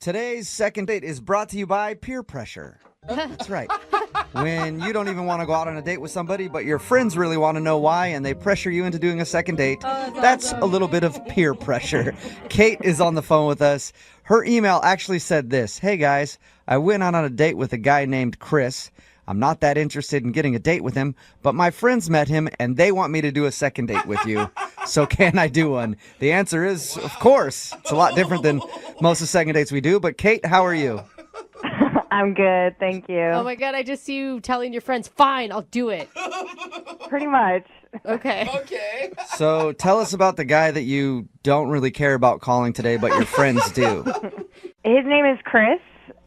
Today's second date is brought to you by peer pressure. That's right. When you don't even want to go out on a date with somebody, but your friends really want to know why, and they pressure you into doing a second date, that's a little bit of peer pressure. Kate is on the phone with us. Her email actually said this: "Hey guys, I went out on a date with a guy named Chris. I'm not that interested in getting a date with him, but my friends met him and they want me to do a second date with you. So can I do one?" The answer is, of course. It's a lot different than most of the second dates we do. But Kate, how are you? I'm good, thank you. Oh my God, I just see you telling your friends, fine, I'll do it. Pretty much. Okay. So tell us about the guy that you don't really care about calling today, but your friends do. His name is Chris,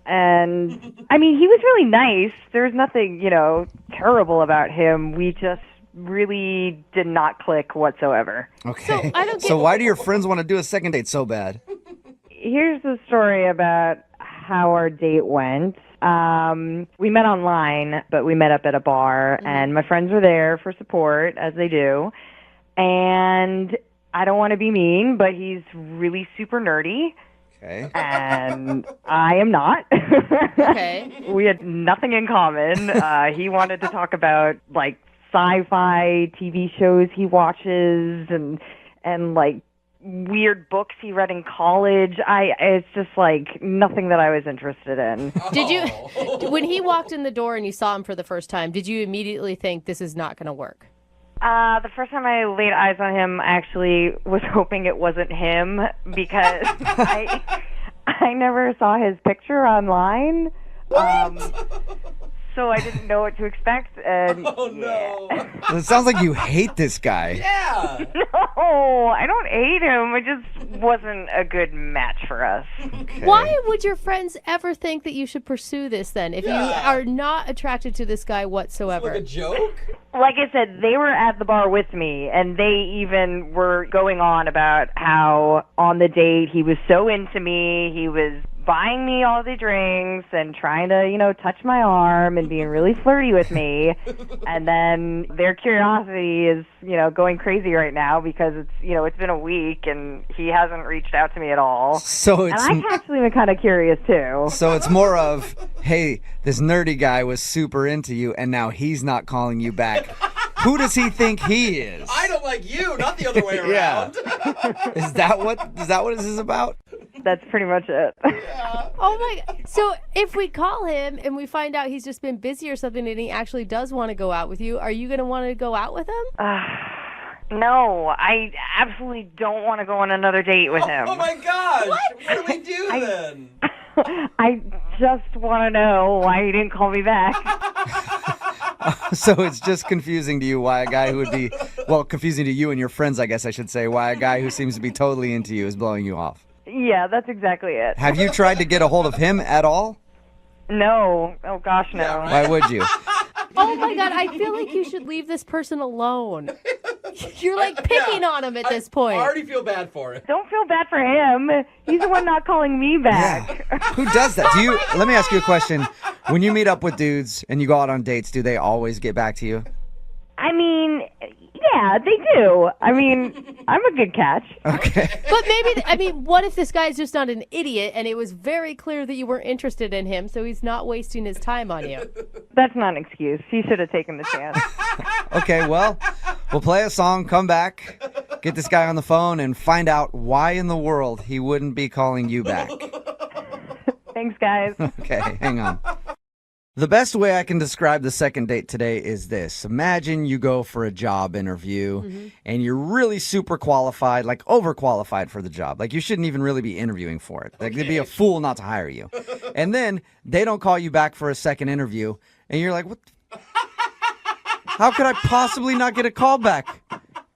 and I mean, he was really nice. There's nothing, terrible about him. We just really did not click whatsoever. Okay. I don't get- So why do your friends want to do a second date so bad? Here's the story about how our date went. We met online, but we met up at a bar, and my friends were there for support, as they do. And I don't want to be mean, but he's really super nerdy. Okay. And I am not. Okay. We had nothing in common. He wanted to talk about like sci-fi TV shows he watches and like weird books he read in college. It's just like nothing that I was interested in. Did you, when he walked in the door and you saw him for the first time, did you immediately think this is not going to work? The first time I laid eyes on him, I actually was hoping it wasn't him because I never saw his picture online. So I didn't know what to expect. And It sounds like you hate this guy. Yeah. No, I don't hate him. It just wasn't a good match for us. Okay. Why would your friends ever think that you should pursue this then, if you are not attracted to this guy whatsoever? Like a joke? Like I said, they were at the bar with me, and they even were going on about how on the date he was so into me. He was buying me all the drinks and trying to, touch my arm and being really flirty with me. And then their curiosity is, going crazy right now because it's been a week and he hasn't reached out to me at all. So And it's I actually been kind of curious too. so it's more of, hey, this nerdy guy was super into you and now he's not calling you back. Who does he think he is? I don't like you, not the other way Yeah. around. Is that what this is about? That's pretty much it. Oh my God. So if we call him and we find out he's just been busy or something and he actually does want to go out with you, are you going to want to go out with him? No, I absolutely don't want to go on another date with him. Oh my gosh. What do we do then? I just want to know why he didn't call me back. So it's just confusing to you why a guy who would be, well, confusing to you and your friends, I guess I should say, why a guy who seems to be totally into you is blowing you off. Yeah, that's exactly it. Have you tried to get a hold of him at all? No. Oh, gosh, no. Yeah, right. Why would you? Oh my God, I feel like you should leave this person alone. You're like picking on him at this point. I already feel bad for it. Don't feel bad for him. He's the one not calling me back. Who does that? Let me ask you a question. When you meet up with dudes and you go out on dates, do they always get back to you? I mean, yeah, they do. I mean, I'm a good catch. Okay. But maybe, what if this guy's just not an idiot and it was very clear that you weren't interested in him, so he's not wasting his time on you? That's not an excuse. He should have taken the chance. Okay, well, we'll play a song, come back, get this guy on the phone, and find out why in the world he wouldn't be calling you back. Thanks, guys. Okay, hang on. The best way I can describe the second date today is this. Imagine you go for a job interview and you're really super qualified, like overqualified for the job. Like you shouldn't even really be interviewing for it. Like they'd be a fool not to hire you. And then they don't call you back for a second interview and you're like, what? How could I possibly not get a call back?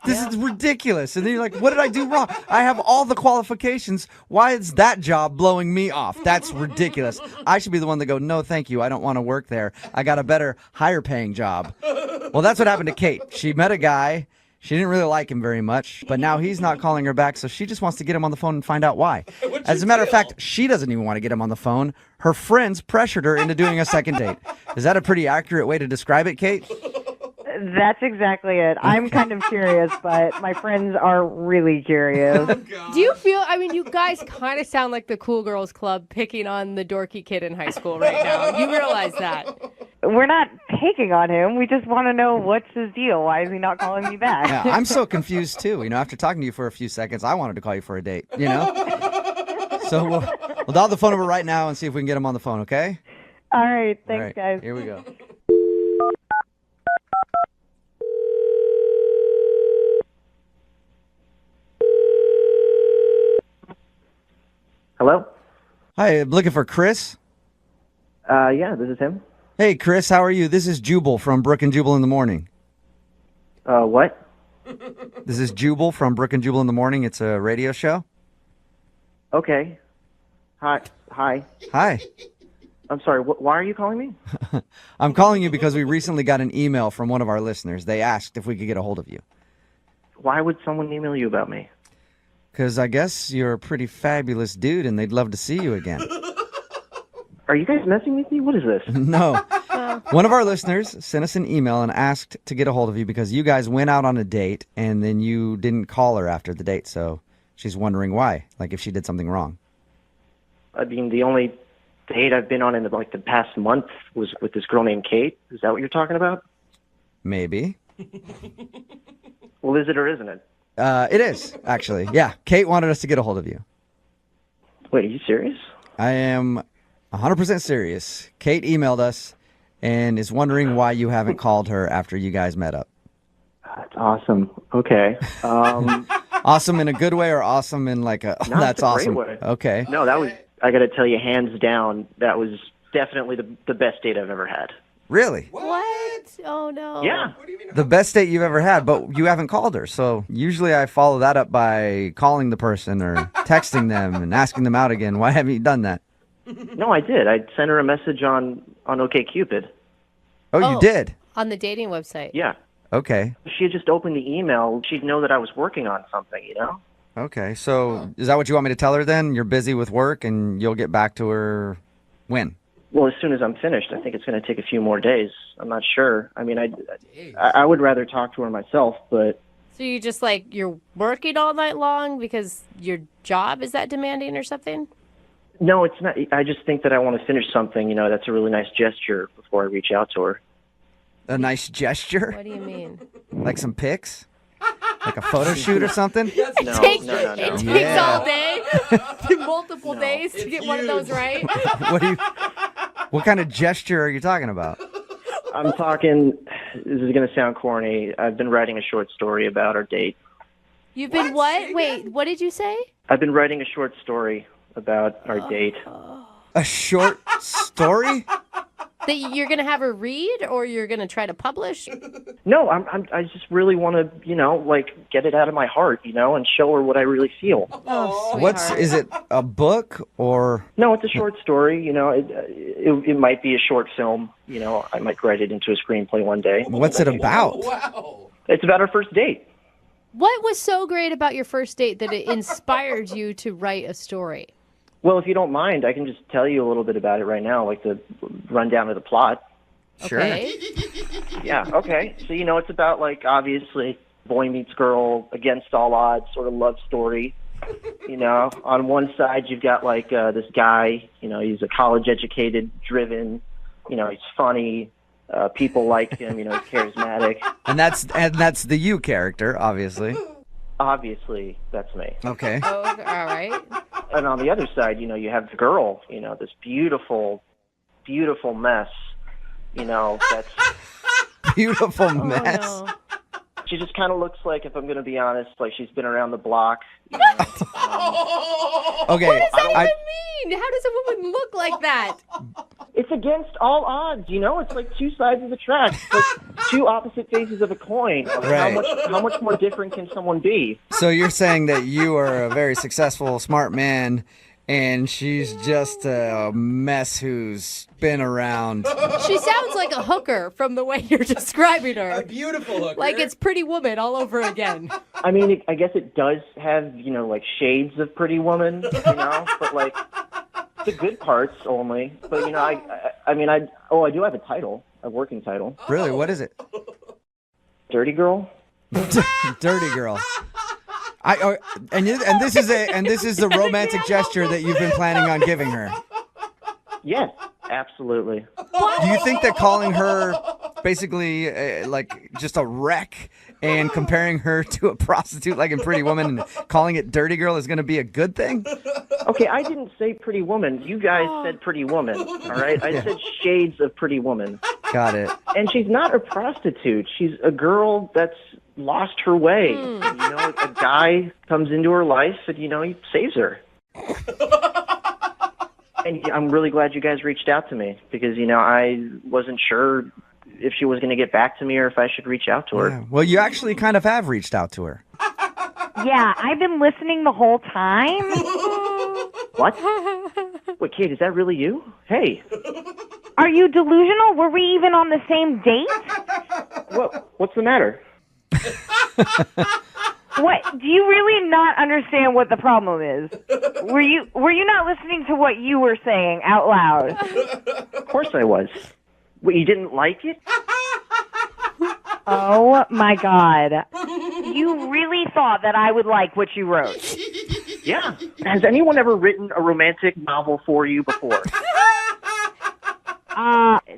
This is ridiculous. And then you're like, what did I do wrong? I have all the qualifications. Why is that job blowing me off? That's ridiculous. I should be the one to go, no, thank you. I don't want to work there. I got a better, higher paying job. Well, that's what happened to Kate. She met a guy. She didn't really like him very much, but now he's not calling her back, so she just wants to get him on the phone and find out why. As a matter of fact, she doesn't even want to get him on the phone. Her friends pressured her into doing a second date. Is that a pretty accurate way to describe it, Kate? That's exactly it. I'm kind of curious, but my friends are really curious. Do you feel, I mean, you guys kind of sound like the cool girls club picking on the dorky kid in high school right now. You realize that. We're not picking on him. We just want to know what's his deal. Why is he not calling me back? Yeah, I'm so confused too. After talking to you for a few seconds, I wanted to call you for a date, So we'll dial the phone number right now and see if we can get him on the phone, okay? All right. All Thanks, right, guys. here we go. Hello? Hi, I'm looking for Chris. Yeah, this is him. Hey, Chris, how are you? This is Jubal from Brooke and Jubal in the Morning. What? This is Jubal from Brooke and Jubal in the Morning. It's a radio show. Okay. Hi. Hi. I'm sorry, why are you calling me? I'm calling you because we recently got an email from one of our listeners. They asked if we could get a hold of you. Why would someone email you about me? Because I guess you're a pretty fabulous dude and they'd love to see you again. Are you guys messing with me? What is this? No. One of our listeners sent us an email and asked to get a hold of you because you guys went out on a date and then you didn't call her after the date. So she's wondering why, like if she did something wrong. I mean, the only date I've been on in the past month was with this girl named Kate. Is that what you're talking about? Maybe. Well, is it or isn't it? It is, actually. Yeah, Kate wanted us to get a hold of you. Wait, are you serious? I am 100% serious. Kate emailed us and is wondering why you haven't called her after you guys met up. That's awesome. Okay. Awesome in a good way or awesome in like a, No, that's it's a great awesome. way. Okay. No, that was, I got to tell you, hands down, that was definitely the best date I've ever had. Really? What? Oh, no. Yeah. The best date you've ever had, but you haven't called her. So usually I follow that up by calling the person or texting them and asking them out again. Why haven't you done that? No, I did. I sent her a message on OkCupid. Oh, you did? On the dating website. Yeah. Okay. If she had just opened the email, she'd know that I was working on something, you know? Okay. So is that what you want me to tell her then? You're busy with work and you'll get back to her when? Well, as soon as I'm finished. I think it's going to take a few more days. I'm not sure. I mean, I would rather talk to her myself, but... So you just you're working all night long because your job is that demanding or something? No, it's not. I just think that I want to finish something, that's a really nice gesture before I reach out to her. A nice gesture? What do you mean? Like some pics? Like a photo shoot or something? No. It takes all day, multiple days to get one of those right. What kind of gesture are you talking about? I'm talking, this is going to sound corny. I've been writing a short story about our date. You've been what? Wait, what did you say? I've been writing a short story about our date. A short story? That you're going to have her read or you're going to try to publish? No, I just really want to, get it out of my heart, and show her what I really feel. Oh, Is it a book or? No, it's a short story. It might be a short film. I might write it into a screenplay one day. What's it about? Wow. It's about our first date. What was so great about your first date that it inspired you to write a story? Well, if you don't mind, I can just tell you a little bit about it right now, like the rundown of the plot. Sure. Okay. Yeah, okay. So, it's about, obviously, boy meets girl, against all odds, sort of love story. On one side, you've got, this guy, he's a college-educated, driven, he's funny. People like him, he's charismatic. And that's the you character, obviously. Obviously, that's me. Okay. Oh, all right. And on the other side, you have the girl, this beautiful, beautiful mess, that's... Beautiful mess. Oh, no. She just kind of looks like, if I'm going to be honest, like she's been around the block. Okay. What does that even mean? How does a woman look like that? It's against all odds, It's like two sides of the track. It's like two opposite faces of a coin. Right. How much more different can someone be? So you're saying that you are a very successful, smart man, and she's just a mess who's been around. She sounds like a hooker from the way you're describing her. A beautiful hooker. Like it's Pretty Woman all over again. I mean, I guess it does have, shades of Pretty Woman, but the good parts only. But, I do have a title, a working title. Really? What is it? Dirty girl? Dirty girl. And this is the romantic gesture that you've been planning on giving her. Yes, absolutely. Do you think that calling her basically like just a wreck and comparing her to a prostitute like in Pretty Woman and calling it Dirty Girl is going to be a good thing? Okay, I didn't say Pretty Woman. You guys said Pretty Woman, all right? I said shades of Pretty Woman. Got it. And she's not a prostitute. She's a girl that's lost her way. And, a guy comes into her life and, he saves her. And I'm really glad you guys reached out to me because, I wasn't sure if she was going to get back to me or if I should reach out to her. Yeah. Well, you actually kind of have reached out to her. Yeah, I've been listening the whole time. What? Wait, Kate, is that really you? Hey. Are you delusional? Were we even on the same date? What's the matter? What? Do you really not understand what the problem is? Were you not listening to what you were saying out loud? Of course I was. What, you didn't like it? Oh my God. You really thought that I would like what you wrote? Yeah. Has anyone ever written a romantic novel for you before?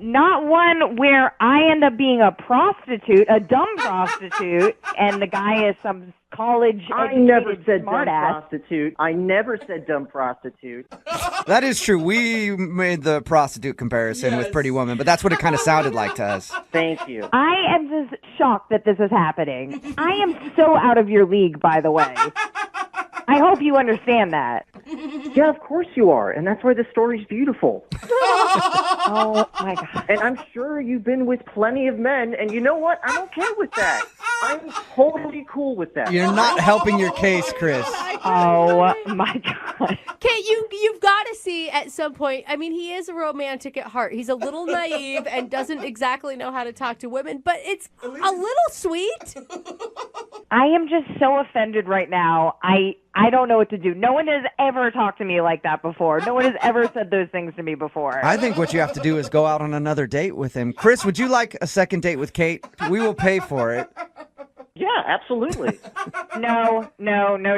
Not one where I end up being a prostitute, a dumb prostitute, and the guy is some college I never said smart dumb ass. prostitute. I never said dumb prostitute. That is true. We made the prostitute comparison with Pretty Woman, but that's what it kind of sounded like to us. Thank you. I am just shocked that this is happening. I am so out of your league, by the way. I hope you understand that. Yeah, of course you are, and that's why the story's beautiful. Oh, my God. And I'm sure you've been with plenty of men, and you know what? I'm okay with that. I'm totally cool with that. You're not helping your case, Chris. Oh, my God. Kate, you've got to see at some point. I mean, he is a romantic at heart. He's a little naive and doesn't exactly know how to talk to women, but it's a little sweet. I am just so offended right now. I don't know what to do. No one has ever talked to me like that before. No one has ever said those things to me before. I think what you have to do is go out on another date with him. Chris, would you like a second date with Kate? We will pay for it. Yeah, absolutely. No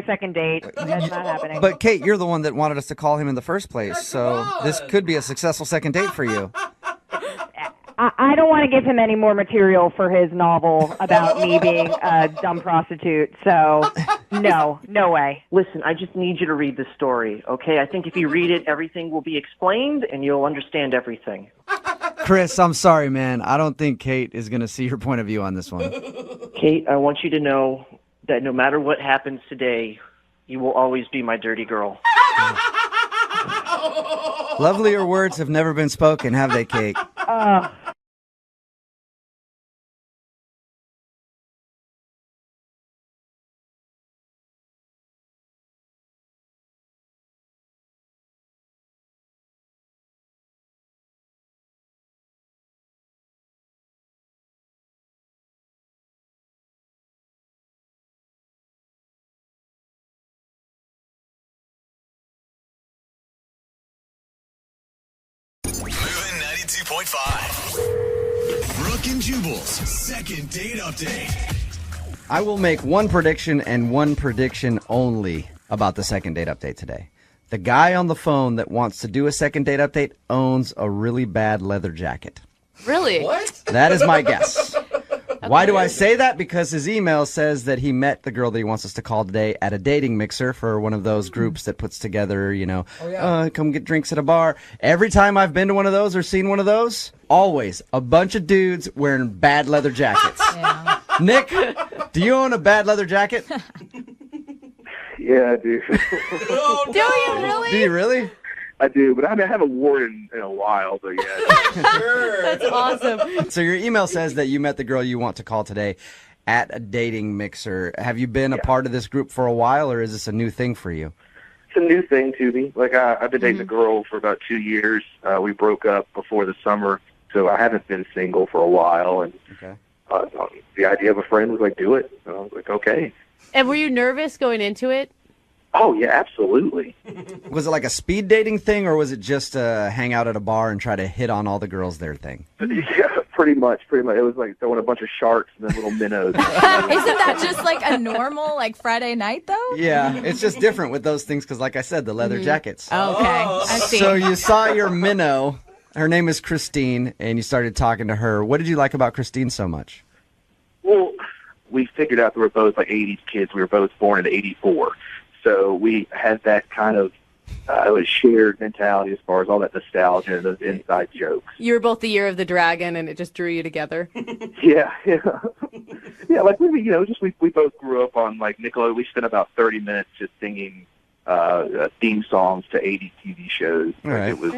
second date. That's not happening. But Kate, you're the one that wanted us to call him in the first place, so this could be a successful second date for you. I don't want to give him any more material for his novel about me being a dumb prostitute. So, no way. Listen, I just need you to read the story, okay? I think if you read it, everything will be explained and you'll understand everything. Chris, I'm sorry, man. I don't think Kate is going to see your point of view on this one. Kate, I want you to know that no matter what happens today, you will always be my dirty girl. Lovelier words have never been spoken, have they, Kate? Moving 92.5. Brooke and Jubal's second date update. I will make one prediction and one prediction only about the second date update today. The guy on the phone that wants to do a second date update owns a really bad leather jacket. Really? What? That is my guess. Why do I say that? Because his email says that he met the girl that he wants us to call today at a dating mixer for one of those groups that puts together, come get drinks at a bar. Every time I've been to one of those or seen one of those, always a bunch of dudes wearing bad leather jackets. Yeah. Nick, do you own a bad leather jacket? Yeah, I do. Oh, Do you really? Do you really? I do, but I haven't worn it in a while, so yeah. Sure. That's awesome. So your email says that you met the girl you want to call today at a dating mixer. Have you been a part of this group for a while, or is this a new thing for you? It's a new thing to me. Like, I've been dating a girl for about 2 years. We broke up before the summer, so I haven't been single for a while. And Okay. the idea of a friend was like, do it. And I was like, okay. And were you nervous going into it? Oh, yeah, absolutely. Was it like a speed dating thing, or was it just hang out at a bar and try to hit on all the girls there thing? Yeah, pretty much. It was like throwing a bunch of sharks and then little minnows. Isn't that just like a normal like Friday night though? Yeah, it's just different with those things because, like I said, the leather jackets. Oh, okay, I see. So you saw your minnow. Her name is Christine, and you started talking to her. What did you like about Christine so much? Well, we figured out that we're both like 80s kids. We were both born in '84. So we had that kind of shared mentality as far as all that nostalgia and those inside jokes. You were both the year of the dragon, and it just drew you together. Yeah. Yeah, like we both grew up on like Nickelodeon. We spent about 30 minutes just singing theme songs to 80s TV shows. All right. It was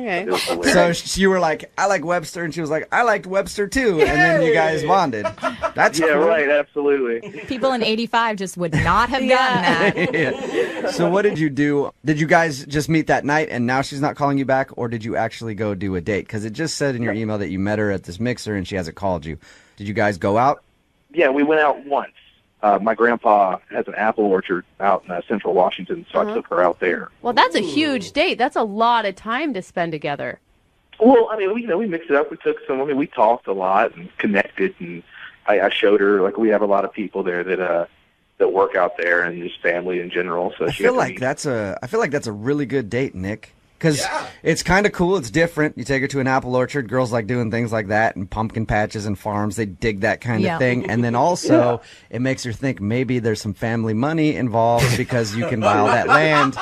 So hilarious. you were like, I like Webster, and she was like, I liked Webster too, and then you guys bonded. That's Yeah, cool. right, absolutely. People in '85 just would not have gotten that. Yeah. So what did you do? Did you guys just meet that night and now she's not calling you back, or did you actually go do a date? Because it just said in your email that you met her at this mixer and she hasn't called you. Did you guys go out? Yeah, we went out once. My grandpa has an apple orchard out in Central Washington, so I took her out there. Well, that's a huge date. That's a lot of time to spend together. Well, I mean, we mixed it up. We talked a lot and connected, and I showed her, like, we have a lot of people there that work out there and just family in general. So I feel like that's a really good date, Nick. Because it's kind of cool. It's different. You take her to an apple orchard. Girls like doing things like that, and pumpkin patches and farms. They dig that kind of thing. And then also, it makes her think maybe there's some family money involved because you can buy all that land.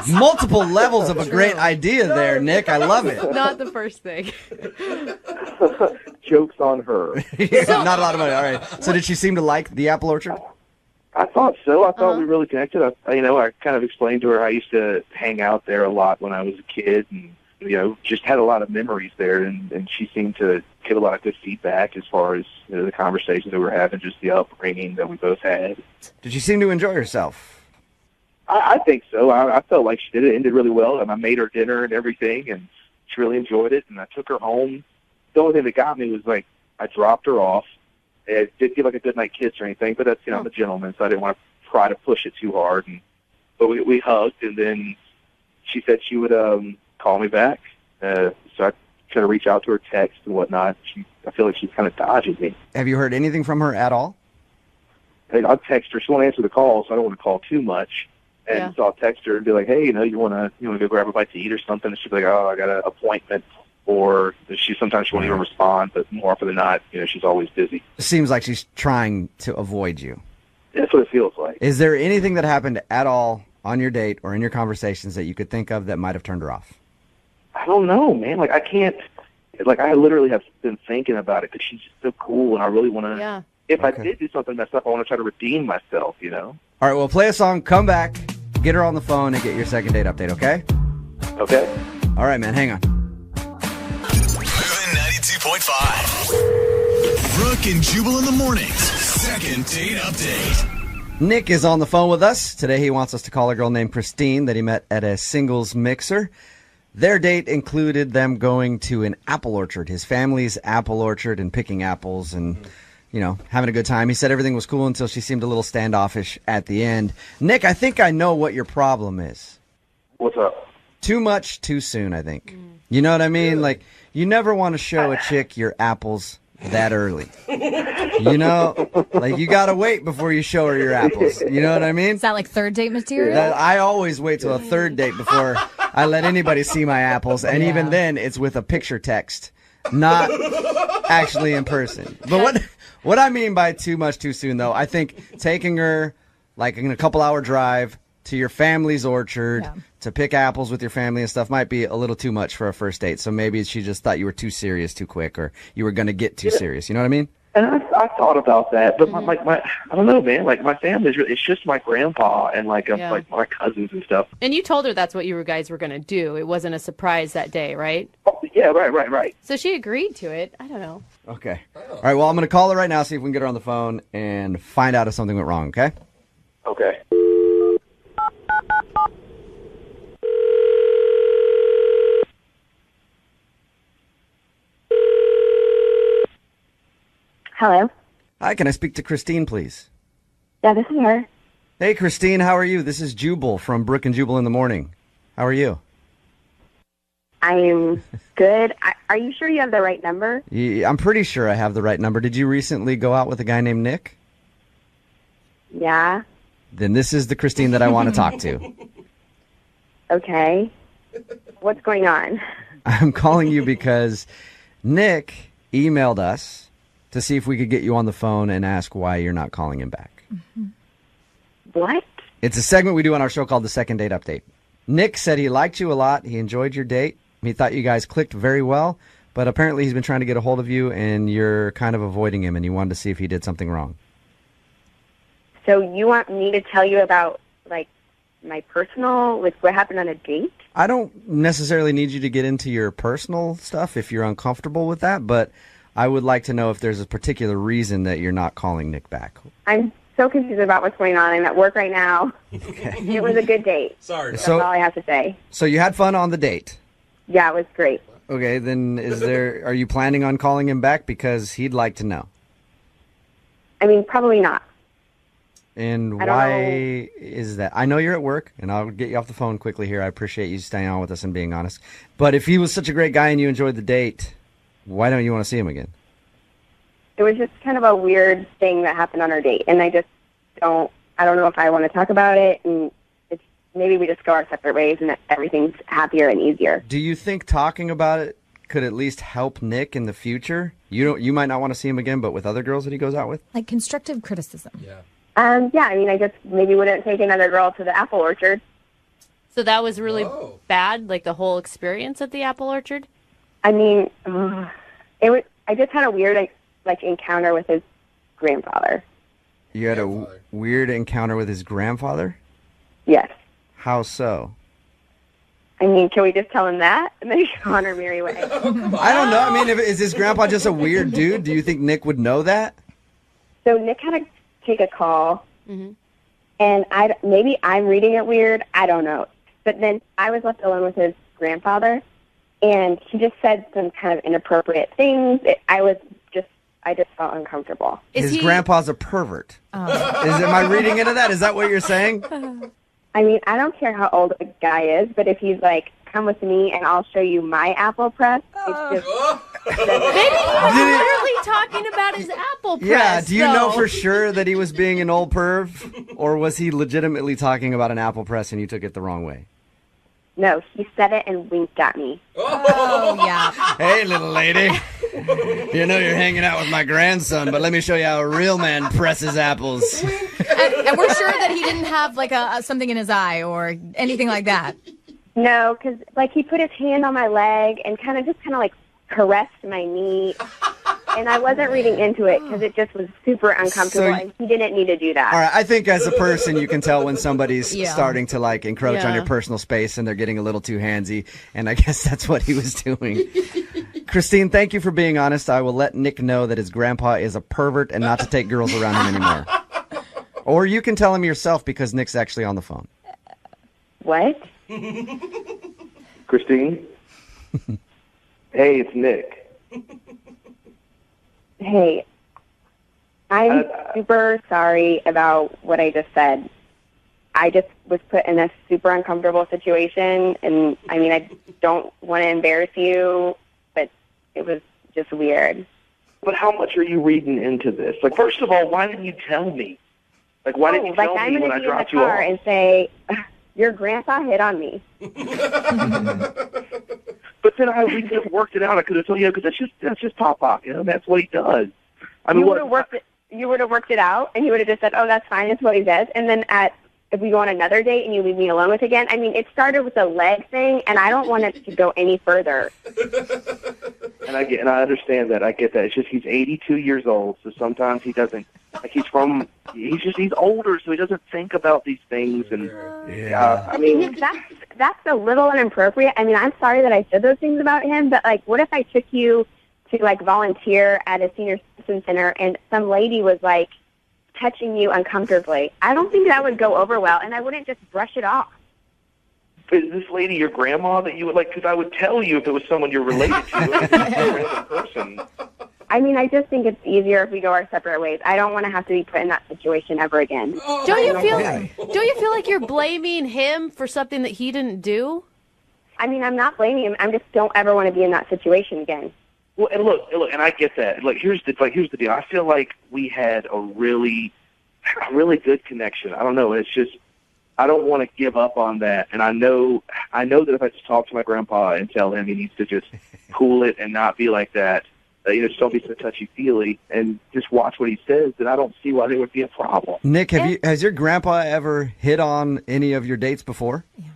Multiple levels of a great idea there, Nick. I love it. Not the first thing. Jokes on her. Not a lot of money. All right. So did she seem to like the apple orchard? I thought so. I thought we really connected. I kind of explained to her I used to hang out there a lot when I was a kid, and just had a lot of memories there. And she seemed to give a lot of good feedback as far as the conversations that we were having, just the upbringing that we both had. Did she seem to enjoy herself? I think so. I felt like she did it and did really well, and I made her dinner and everything, and she really enjoyed it. And I took her home. The only thing that got me was like I dropped her off. It did give like a good night kiss or anything, but that's I'm a gentleman, so I didn't want to try to push it too hard. But we hugged, and then she said she would call me back. So I tried to reach out to her, text and whatnot. I feel like she's kind of dodging me. Have you heard anything from her at all? I'll text her. She won't answer the call, so I don't want to call too much. And so I'll text her and be like, hey, you want to go grab a bite to eat or something? And she'll be like, oh, I got an appointment. Or sometimes she won't even respond, but more often than not, she's always busy. It seems like she's trying to avoid you. That's what it feels like. Is there anything that happened at all on your date or in your conversations that you could think of that might have turned her off? I don't know, man. Like, I can't. Like, I literally have been thinking about it because she's just so cool, and I really want to. Yeah. If I did do something messed up, I want to try to redeem myself. All right. Well, play a song. Come back. Get her on the phone and get your second date update. Okay. Okay. All right, man. Hang on. 92.5. Brooke and Jubal in the mornings. Second date update. Nick is on the phone with us. Today he wants us to call a girl named Christine that he met at a singles mixer. Their date included them going to an apple orchard, his family's apple orchard, and picking apples and, having a good time. He said everything was cool until she seemed a little standoffish at the end. Nick, I think I know what your problem is. What's up? Too much too soon, I think. You know what I mean? Like, you never want to show a chick your apples that early. Like, you got to wait before you show her your apples. You know what I mean? Is that like third date material? I always wait till a third date before I let anybody see my apples. And even then, it's with a picture text, not actually in person. But what I mean by too much too soon, though, I think taking her, like, in a couple-hour drive to your family's orchard to pick apples with your family and stuff might be a little too much for a first date. So maybe she just thought you were too serious too quick, or you were going to get too serious. You know what I mean? And I thought about that, but my I don't know, man. Like, my family's it's just my grandpa and like my cousins and stuff. And you told her that's what you guys were going to do. It wasn't a surprise that day, right? Oh, yeah, right. So she agreed to it. I don't know. Okay. All right. Well, I'm going to call her right now, see if we can get her on the phone and find out if something went wrong. Okay. Okay. Hello? Hi, can I speak to Christine, please? Yeah, this is her. Hey, Christine, how are you? This is Jubal from Brooke and Jubal in the Morning. How are you? I am good. Are you sure you have the right number? Yeah, I'm pretty sure I have the right number. Did you recently go out with a guy named Nick? Yeah. Then this is the Christine that I want to talk to. Okay. What's going on? I'm calling you because Nick emailed us to see if we could get you on the phone and ask why you're not calling him back. What? It's a segment we do on our show called The Second Date Update. Nick said he liked you a lot. He enjoyed your date. He thought you guys clicked very well, but apparently he's been trying to get a hold of you, and you're kind of avoiding him, and you wanted to see if he did something wrong. So you want me to tell you about, like, my personal, like, what happened on a date? I don't necessarily need you to get into your personal stuff if you're uncomfortable with that, but I would like to know if there's a particular reason that you're not calling Nick back. I'm so confused about what's going on. I'm at work right now. Okay. It was a good date. Sorry. That's all I have to say. So you had fun on the date. Yeah, it was great. Okay, then are you planning on calling him back? Because he'd like to know. I mean, probably not. And I don't why is that? I know you're at work, and I'll get you off the phone quickly here. I appreciate you staying on with us and being honest. But if he was such a great guy and you enjoyed the date, why don't you want to see him again? It was just kind of a weird thing that happened on our date, and I don't know if I want to talk about it, and maybe we just go our separate ways and everything's happier and easier. Do you think talking about it could at least help Nick in the future? You might not want to see him again, but with other girls that he goes out with? Like constructive criticism. Yeah. Yeah, I mean, I just maybe wouldn't take another girl to the apple orchard. So that was really bad, like the whole experience at the apple orchard? I mean, I just had a weird, like encounter with his grandfather. You had a weird encounter with his grandfather? Yes. How so? I mean, can we just tell him that and then go on our merry way? I don't know. I mean, is his grandpa just a weird dude? Do you think Nick would know that? So Nick had to take a call, and maybe I'm reading it weird. I don't know. But then I was left alone with his grandfather, and he just said some kind of inappropriate things. I just felt uncomfortable. His grandpa's a pervert. Am I reading into that? Is that what you're saying? I mean, I don't care how old a guy is, but if he's like, come with me and I'll show you my apple press, it's just... Maybe he was literally talking about his apple press. Yeah, do you know for sure that he was being an old perv? Or was he legitimately talking about an apple press and you took it the wrong way? No, he said it and winked at me. Oh, yeah. Hey, little lady. You know you're hanging out with my grandson, but let me show you how a real man presses apples. And we're sure that he didn't have like something in his eye or anything like that. No, because like he put his hand on my leg and kind of like caressed my knee, and I wasn't reading into it because it just was super uncomfortable, and he didn't need to do that. All right, I think as a person you can tell when somebody's Yeah. starting to like encroach on your personal space and they're getting a little too handsy, and I guess that's what he was doing. Christine, thank you for being honest. I will let Nick know that his grandpa is a pervert and not to take girls around him anymore. Or you can tell him yourself because Nick's actually on the phone. What? Christine? Hey, it's Nick. Hey, I'm super sorry about what I just said. I just was put in a super uncomfortable situation, and I mean, I don't want to embarrass you, but it was just weird. But how much are you reading into this? Like, first of all, why didn't you tell me? Like, why didn't you tell I'm me when I gonna dropped be in you the car off? and say, your grandpa hit on me. But then we could have worked it out. I could have told you, because that's just Papa. You know, that's what he does. I mean, You would have worked it out, and you would have just said, "Oh, that's fine. That's what he does." And then if we go on another date and you leave me alone with again, I mean, it started with a leg thing, and I don't want it to go any further. And I understand that. I get that. It's just he's 82 years old, so sometimes he doesn't. Like he's older, so he doesn't think about these things. And I mean, that's a little inappropriate. I mean, I'm sorry that I said those things about him, but like, what if I took you to like volunteer at a senior citizen center and some lady was like touching you uncomfortably? I don't think that would go over well, and I wouldn't just brush it off. is this lady your grandma that you would like? Because I would tell you if it was someone you're related to, if it was a random person. I mean, I just think it's easier if we go our separate ways. I don't want to have to be put in that situation ever again. Don't you feel like you're blaming him for something that he didn't do? I mean, I'm not blaming him. I just don't ever want to be in that situation again. Well, and look, and I get that. Here's the deal. I feel like we had a really good connection. I don't know. It's just I don't want to give up on that. And I know that if I just talk to my grandpa and tell him he needs to just cool it and not be like that, just don't be so touchy-feely and just watch what he says, then I don't see why there would be a problem. Nick, has your grandpa ever hit on any of your dates before? Yeah.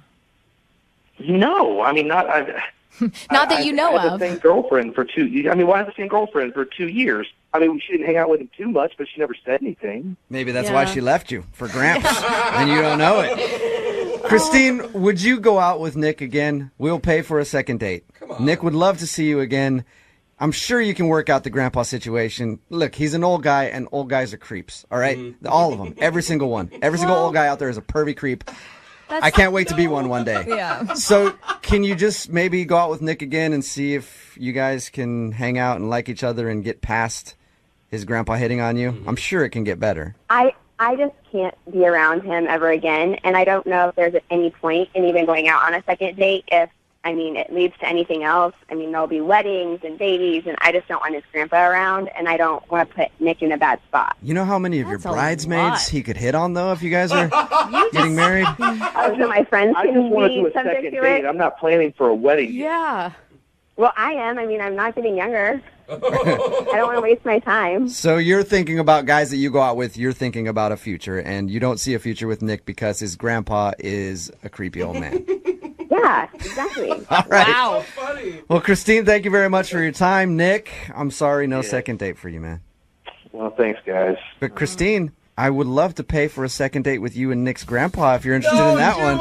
No, I mean, not that you know I had of. the same girlfriend for 2 years. I mean, why have the same girlfriend for 2 years? I mean, she didn't hang out with him too much, but she never said anything. Maybe that's why she left you, for Gramps, and you don't know it. Christine, would you go out with Nick again? We'll pay for a second date. Come on. Nick would love to see you again. I'm sure you can work out the grandpa situation. Look, he's an old guy, and old guys are creeps, all right? All of them, every single one. Every single old guy out there is a pervy creep. I can't wait to be one day. Yeah. So can you just maybe go out with Nick again and see if you guys can hang out and like each other and get past his grandpa hitting on you? I'm sure it can get better. I just can't be around him ever again, and I don't know if there's any point in even going out on a second date if, I mean, it leads to anything else. I mean, there'll be weddings and babies, and I just don't want his grandpa around, and I don't want to put Nick in a bad spot. You know how many of your That's a bridesmaids lot. he could hit on, though, if you guys are getting married? Oh, so my friends I just can want to do be a subject second to date. it. I'm not planning for a wedding. Yeah. Well, I am. I mean, I'm not getting younger. I don't want to waste my time. So you're thinking about guys that you go out with, you're thinking about a future, and you don't see a future with Nick because his grandpa is a creepy old man. Yeah, exactly. All right. Wow. Funny. Well, Christine, thank you very much for your time. Nick, I'm sorry, no second date for you, man. Well, thanks, guys. But Christine, I would love to pay for a second date with you and Nick's grandpa if you're interested in that one.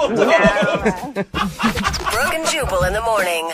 Brooke and Jubal in the morning.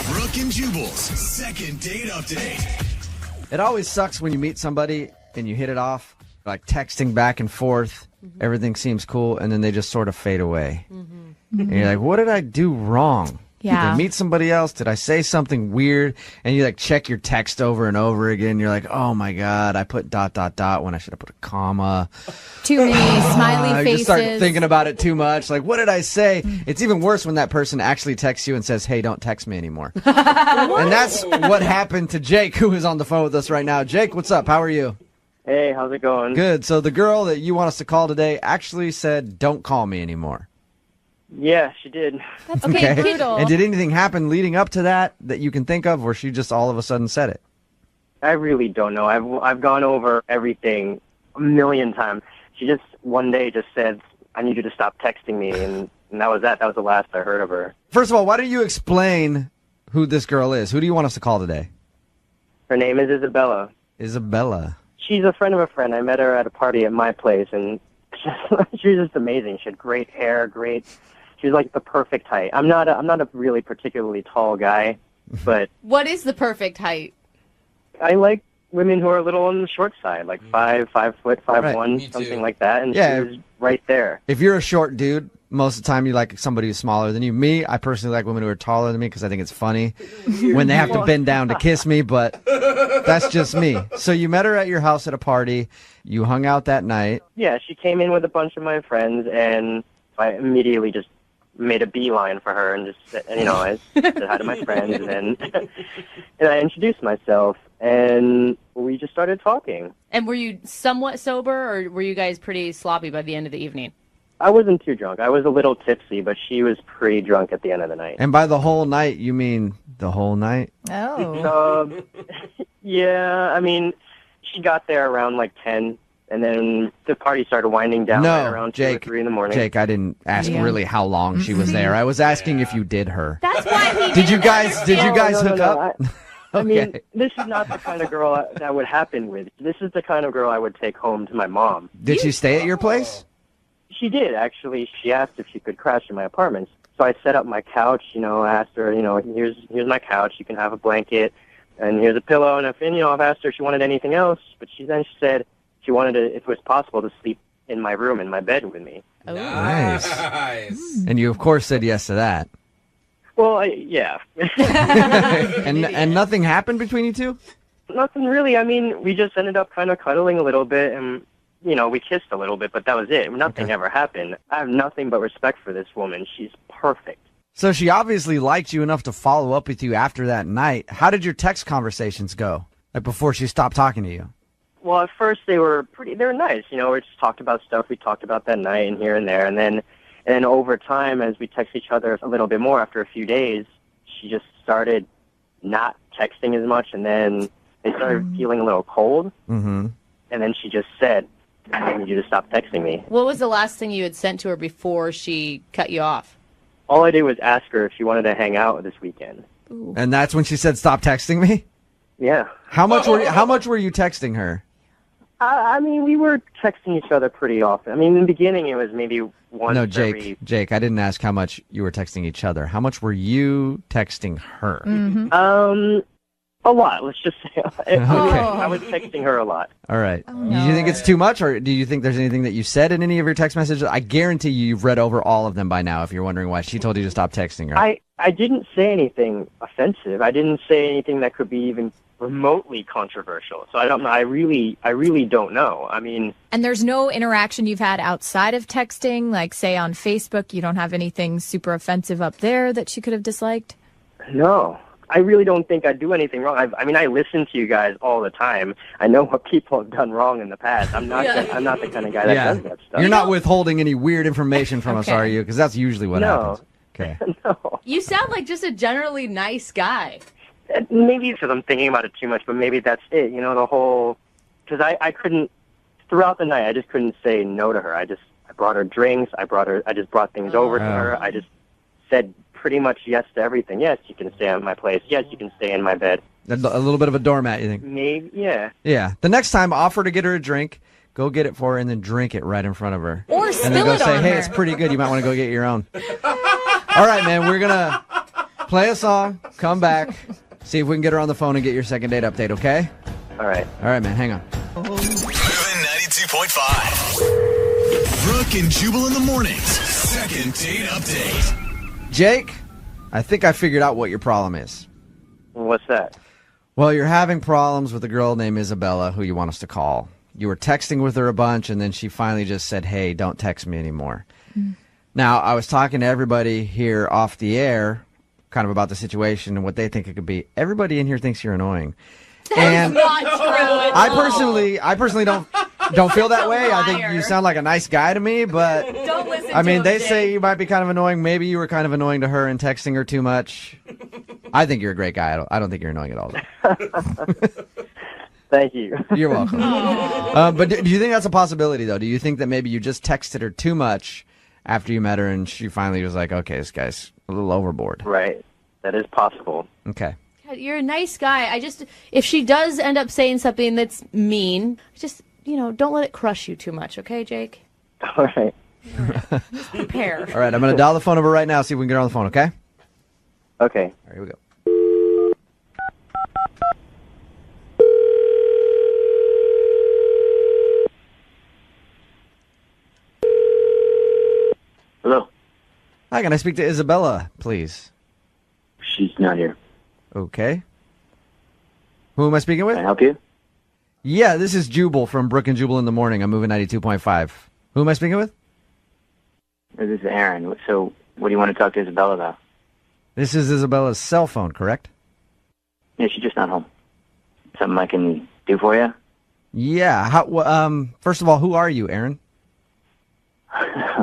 Brooke and Jubal's second date update. It always sucks when you meet somebody and you hit it off, like texting back and forth. Everything seems cool, and then they just sort of fade away. And you're like, what did I do wrong? Did I meet somebody else? Did I say something weird? And you like check your text over and over again. You're like, oh my God, I put ... when I should have put a comma. Too many smiley I faces. just start thinking about it too much. Like, what did I say? It's even worse when that person actually texts you and says, hey, don't text me anymore. And that's what happened to Jake, who is on the phone with us right now. Jake, what's up? How are you? Hey, how's it going? Good. So the girl that you want us to call today actually said, don't call me anymore. Yeah, she did. That's okay, brutal. And did anything happen leading up to that you can think of, or she just all of a sudden said it? I really don't know. I've gone over everything a million times. She just one day just said, I need you to stop texting me, and that was that. That was the last I heard of her. First of all, why don't you explain who this girl is? Who do you want us to call today? Her name is Isabella. Isabella. She's a friend of a friend. I met her at a party at my place, and she was just amazing. She had great hair, She was like the perfect height. I'm not a really particularly tall guy, but What is the perfect height? I like women who are a little on the short side, like 5 foot, 5'1", something like that. And Yeah. she was right there. If you're a short dude, most of the time you like somebody who's smaller than you. Me, I personally like women who are taller than me because I think it's funny when they have to bend down to kiss me, but that's just me. So you met her at your house at a party. You hung out that night. Yeah, she came in with a bunch of my friends, and I immediately just made a beeline for her and just said, I said hi to my friends, and I introduced myself, and we just started talking. And were you somewhat sober, or were you guys pretty sloppy by the end of the evening? I wasn't too drunk. I was a little tipsy, but she was pretty drunk at the end of the night. And by the whole night, you mean the whole night? Oh. Yeah, I mean, she got there around like 10, and then the party started winding down right around 2 or 3 in the morning. Jake, I didn't ask really how long she was there. I was asking if you did her. That's why he Did you guys hook up? I mean, this is not the kind of girl that would happen with. This is the kind of girl I would take home to my mom. Did she stay at your place? She did, actually. She asked if she could crash in my apartment. So I set up my couch, I asked her, here's my couch. You can have a blanket, and here's a pillow. And I've asked her if she wanted anything else, but she said she wanted to, if it was possible, to sleep in my room, in my bed with me. Oh. Nice. And you, of course, said yes to that. Well, yeah. and nothing happened between you two? Nothing really. I mean, we just ended up kind of cuddling a little bit, and we kissed a little bit, but that was it. Nothing ever happened. I have nothing but respect for this woman. She's perfect. So she obviously liked you enough to follow up with you after that night. How did your text conversations go? Like before she stopped talking to you? Well, at first they were nice. We just talked about stuff we talked about that night and here and there. And then over time, as we text each other a little bit more after a few days, she just started not texting as much. And then they started feeling a little cold. Mm-hmm. And then she just said, I need you to stop texting me. What was the last thing you had sent to her before she cut you off? All I did was ask her if she wanted to hang out this weekend. Ooh. And that's when she said, "Stop texting me"? Yeah. How much were you texting her? I mean, we were texting each other pretty often. I mean, in the beginning, it was maybe once No, Jake, I didn't ask how much you were texting each other. How much were you texting her? Mm-hmm. A lot, let's just say. I was texting her a lot. All right. Do you think it's too much, or do you think there's anything that you said in any of your text messages? I guarantee you've read over all of them by now if you're wondering why she told you to stop texting her. I didn't say anything offensive. I didn't say anything that could be even remotely controversial. So I don't know. I really don't know. I mean... And there's no interaction you've had outside of texting, like, say, on Facebook? You don't have anything super offensive up there that she could have disliked? No. I really don't think I do anything wrong. I listen to you guys all the time. I know what people have done wrong in the past. I'm not the kind of guy that does that stuff. You're not withholding any weird information from us, are you? Because that's usually what happens. Okay. No. You sound like just a generally nice guy. Maybe because I'm thinking about it too much, but maybe that's it. The whole... Because I couldn't... Throughout the night, I just couldn't say no to her. I brought her drinks. I just brought things over to her. I just said pretty much yes to everything. Yes, you can stay at my place. Yes, you can stay in my bed. A little bit of a doormat, you think? Maybe, yeah. Yeah. The next time, offer to get her a drink. Go get it for her and then drink it right in front of her. Or and spill then go it say, on hey, her. it's pretty good. You might want to go get your own. All right, man. We're going to play a song, come back, see if we can get her on the phone and get your second date update, okay? All right. All right, man. Hang on. Moving 92.5. Brooke and Jubal in the mornings. Second date update. Jake, I think I figured out what your problem is. What's that? Well, you're having problems with a girl named Isabella who you want us to call. You were texting with her a bunch, and then she finally just said, hey, don't text me anymore. Now, I was talking to everybody here off the air kind of about the situation and what they think it could be. Everybody in here thinks you're annoying. And Not true. I personally don't feel that way. I think you sound like a nice guy to me, but Don't listen to I mean, him, they Jake. say you might be kind of annoying. Maybe you were kind of annoying to her and texting her too much. I think you're a great guy. I don't think you're annoying at all. Thank you. You're welcome. But do you think that's a possibility, though? Do you think that maybe you just texted her too much after you met her and she finally was like, okay, this guy's a little overboard? Right. That is possible. Okay. God, you're a nice guy. If she does end up saying something that's mean, just, don't let it crush you too much, okay, Jake? All right. Just prepare. All right, I'm going to dial the phone over right now, see if we can get her on the phone, okay? Okay. All right, here we go. Hello. Hi, can I speak to Isabella, please? She's not here. Okay. Who am I speaking with? Can I help you? Yeah, this is Jubal from Brooke and Jubal in the morning. I'm moving 92.5. Who am I speaking with? This is Aaron. So, what do you want to talk to Isabella about? This is Isabella's cell phone, correct? Yeah, she's just not home. Something I can do for you? Yeah. First of all, who are you, Aaron?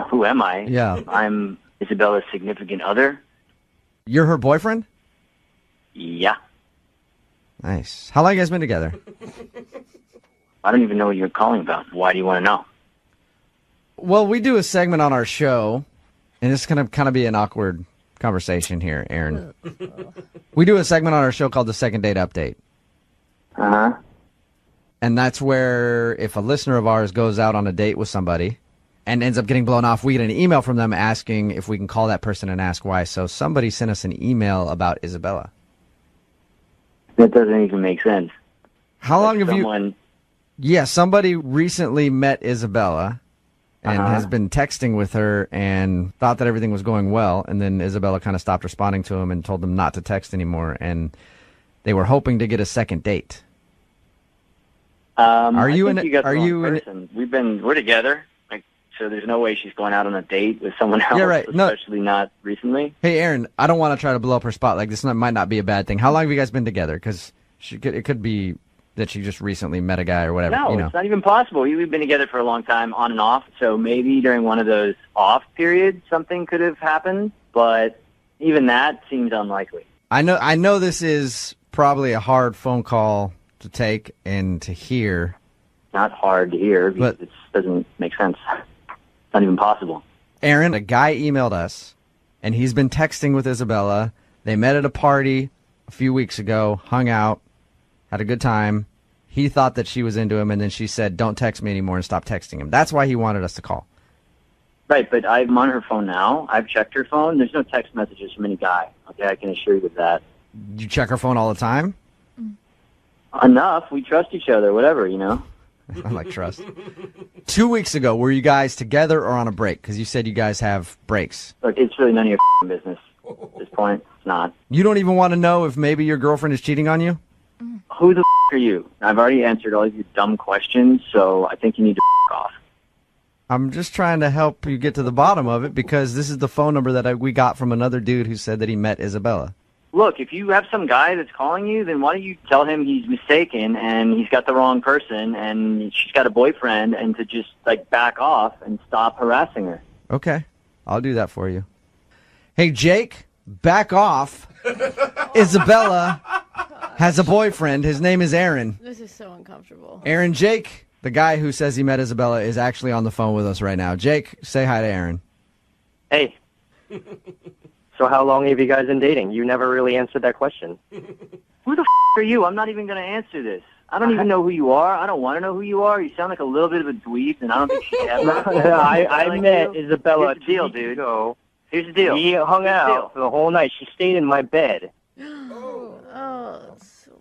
Who am I? Yeah. I'm Isabella's significant other. You're her boyfriend? Yeah. Nice. How long you guys been together? I don't even know what you're calling about. Why do you want to know? Well, we do a segment on our show, and it's going to kind of be an awkward conversation here, Aaron. We do a segment on our show called the Second Date Update. Uh-huh. And that's where if a listener of ours goes out on a date with somebody and ends up getting blown off, we get an email from them asking if we can call that person and ask why. So somebody sent us an email about Isabella. That doesn't even make sense. How long have you... Yeah, somebody recently met Isabella and has been texting with her and thought that everything was going well. And then Isabella kind of stopped responding to him and told them not to text anymore. And they were hoping to get a second date. Are you in? in? We're together. Like, so there's no way she's going out on a date with someone else. Yeah, right. Especially not recently. Hey, Aaron, I don't want to try to blow up her spot. Like, this might not be a bad thing. How long have you guys been together? Because it could be that she just recently met a guy or whatever. No, it's not even possible. We've been together for a long time, on and off. So maybe during one of those off periods, something could have happened. But even that seems unlikely. I know this is probably a hard phone call to take and to hear. Not hard to hear because it doesn't make sense. It's not even possible. Aaron, a guy emailed us, and he's been texting with Isabella. They met at a party a few weeks ago, hung out, had a good time. He thought that she was into him, and then she said, don't text me anymore, and stop texting him. That's why he wanted us to call. Right, but I'm on her phone now. I've checked her phone. There's no text messages from any guy. Okay, I can assure you of that. You check her phone all the time? Enough. We trust each other, whatever, you know. I like trust. 2 weeks ago, were you guys together or on a break? Because you said you guys have breaks. Look, it's really none of your business at this point. It's not. You don't even want to know if maybe your girlfriend is cheating on you? Who the are you? I've already answered all of your dumb questions, so I think you need to off. I'm just trying to help you get to the bottom of it because this is the phone number that we got from another dude who said that he met Isabella. Look, if you have some guy that's calling you, then why don't you tell him he's mistaken and he's got the wrong person and she's got a boyfriend and to just, like, back off and stop harassing her. Okay. I'll do that for you. Hey, Jake, back off. Isabella has a boyfriend. His name is Aaron. This is so uncomfortable. Aaron, Jake, the guy who says he met Isabella, is actually on the phone with us right now. Jake, say hi to Aaron. Hey. So how long have you guys been dating? You never really answered that question. Who the are you? I'm not even going to answer this. I don't even know who you are. I don't want to know who you are. You sound like a little bit of a dweeb, and I don't think she ever. I met Isabella Here's the deal, dude. Ago. Here's the deal. We hung out for the whole night. She stayed in my bed.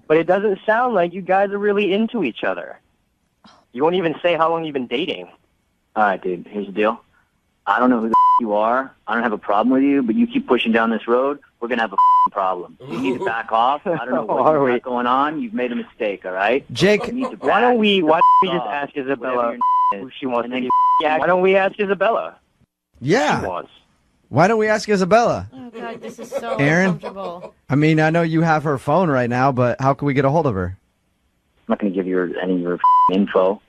But it doesn't sound like you guys are really into each other. You won't even say how long you've been dating. All right, dude. Here's the deal. I don't know who the you are. I don't have a problem with you, but you keep pushing down this road, we're going to have a problem. You need to back off. I don't know what's going on. You've made a mistake, all right? Jake, why don't we just ask Isabella who she wants to Why don't we ask Isabella? Yeah. She wants. Why don't we ask Isabella? Oh, God, this is so Aaron, uncomfortable. I mean, I know you have her phone right now, but how can we get a hold of her? I'm not going to give you any of her info.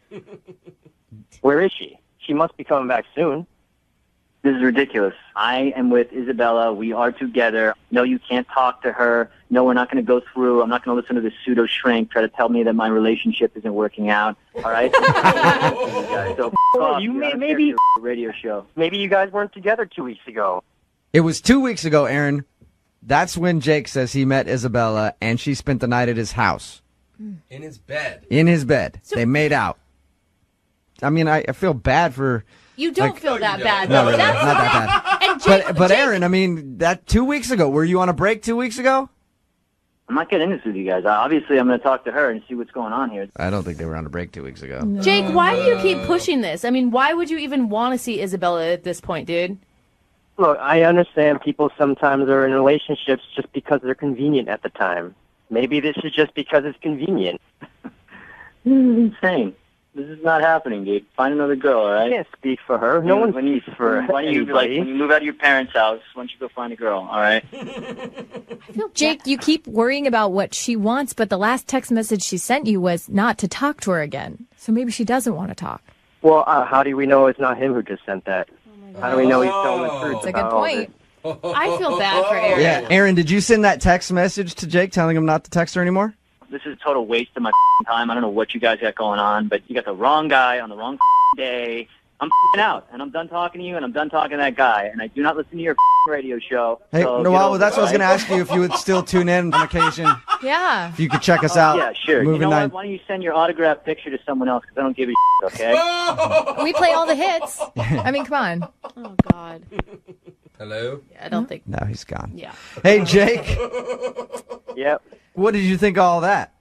Where is she? She must be coming back soon. This is ridiculous. I am with Isabella. We are together. No, you can't talk to her. No, we're not going to go through. I'm not going to listen to this pseudo shrink try to tell me that my relationship isn't working out. All right? So off. Maybe radio show. Maybe you guys weren't together 2 weeks ago. It was 2 weeks ago, Aaron. That's when Jake says he met Isabella, and she spent the night at his house. In his bed. In his bed. They made out. I mean, I feel bad for... You don't feel that bad. No, really, That's not that bad. And Jake, but Aaron, I mean, that 2 weeks ago, were you on a break 2 weeks ago? I'm not getting this with you guys. Obviously, I'm going to talk to her and see what's going on here. I don't think they were on a break 2 weeks ago. Jake, why do you keep pushing this? I mean, why would you even want to see Isabella at this point, dude? Look, I understand people sometimes are in relationships just because they're convenient at the time. Maybe this is just because it's convenient. This is insane. This is not happening, dude. Find another girl, all right? I can't speak for her. No one speaks for Why don't you, when you move out of your parents' house, why don't you go find a girl, all right? Jake, you keep worrying about what she wants, but the last text message she sent you was not to talk to her again. So maybe she doesn't want to talk. Well, how do we know it's not him who just sent that? How do we know he's telling the truth? That's a good point. I feel bad for Aaron. Yeah, Aaron, did you send that text message to Jake telling him not to text her anymore? This is a total waste of my time. I don't know what you guys got going on, but you got the wrong guy on the wrong day. I'm out, and I'm done talking to you, and I'm done talking to that guy, and I do not listen to your radio show. Hey, so no, well, that's what I was going to ask you, if you would still tune in on occasion. Yeah. If you could check us out. Yeah, sure. Moving You know 9. what? Why don't you send your autographed picture to someone else? Because I don't give a okay? We play all the hits. I mean, come on. Oh, God. Hello? I don't think. No, he's gone. Yeah. Hey, Jake. Yep. What did you think of all that?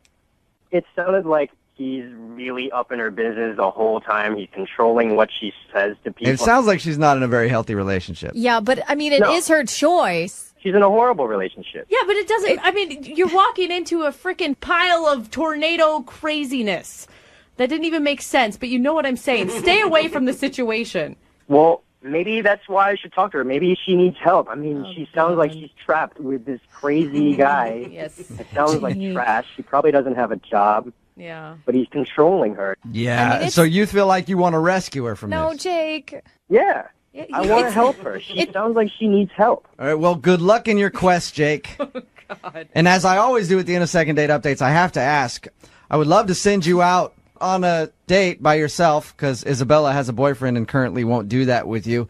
It sounded like he's really up in her business the whole time. He's controlling what she says to people. It sounds like she's not in a very healthy relationship. Yeah, but I mean, it is her choice. She's in a horrible relationship. Yeah, but it doesn't. I mean, you're walking into a freaking pile of tornado craziness. That didn't even make sense, but you know what I'm saying. Stay away from the situation. Well, maybe that's why I should talk to her. Maybe she needs help. I mean, she sounds like she's trapped with this crazy guy. Yes. It sounds like trash. She probably doesn't have a job. Yeah. But he's controlling her. Yeah, I mean, so you feel like you want to rescue her from No, this. Jake. Yeah. I want to help her. She sounds like she needs help. All right, well, good luck in your quest, Jake. God. And as I always do at the end of second date updates, I have to ask, I would love to send you out on a date by yourself, because Isabella has a boyfriend and currently won't do that with you.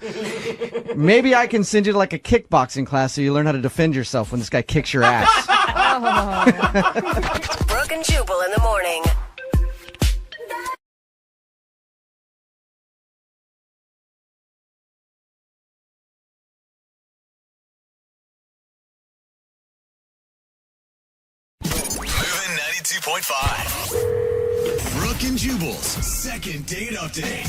Maybe I can send you to like a kickboxing class so you learn how to defend yourself when this guy kicks your ass. Brooke and Jubal in the morning. Moving 92.5. Brooke and Jubal's second date update.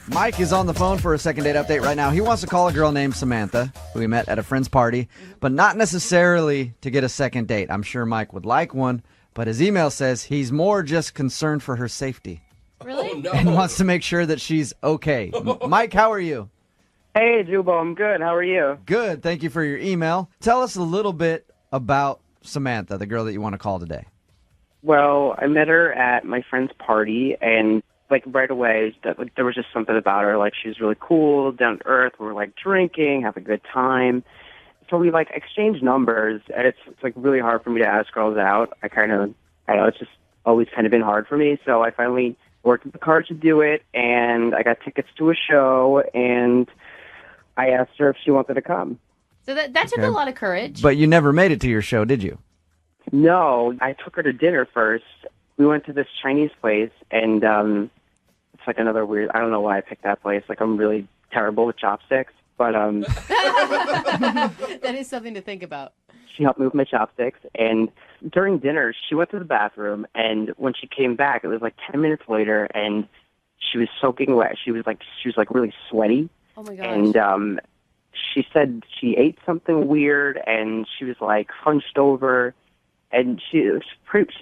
Mike is on the phone for a second date update right now. He wants to call a girl named Samantha, who he met at a friend's party, but not necessarily to get a second date. I'm sure Mike would like one, but his email says he's more just concerned for her safety. Really? Oh, no. And wants to make sure that she's okay. Mike, how are you? Hey, Jubal, I'm good. How are you? Good. Thank you for your email. Tell us a little bit about Samantha, the girl that you want to call today. Well, I met her at my friend's party, and like right away, there was just something about her. Like she was really cool, down to earth. We were like drinking, have a good time. So we like exchanged numbers, and it's like really hard for me to ask girls out. I don't know, it's just always kind of been hard for me. So I finally worked with the card to do it, and I got tickets to a show, and I asked her if she wanted to come. So that took Okay. a lot of courage. But you never made it to your show, did you? No, I took her to dinner first. We went to this Chinese place, and it's like another weird. I don't know why I picked that place. Like I'm really terrible with chopsticks, but That is something to think about. she helped me with my chopsticks. And during dinner, she went to the bathroom, and when she came back, it was like 10 minutes later, and she was soaking wet. She was like really sweaty. Oh my gosh. And she said she ate something weird, and she was like hunched over, and she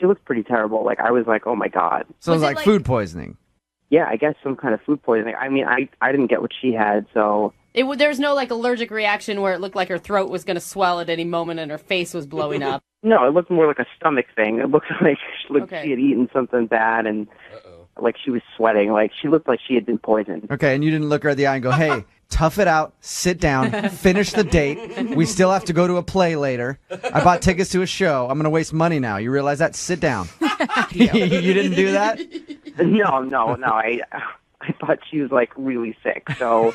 looked pretty terrible. Like I was like, oh my god. So it was like food poisoning. Yeah, I guess some kind of food poisoning. I mean, I didn't get what she had, so There was no like allergic reaction where it looked like her throat was going to swell at any moment and her face was blowing up. no, it looked more like a stomach thing. It looked like Okay. she had eaten something bad, and like she was sweating. Like she looked like she had been poisoned. Okay, and you didn't look her in the eye and go, hey, tough it out, sit down, finish the date. We still have to go to a play later. I bought tickets to a show. I'm going to waste money now. You realize that? Sit down. You didn't do that? No. I thought she was like really sick, so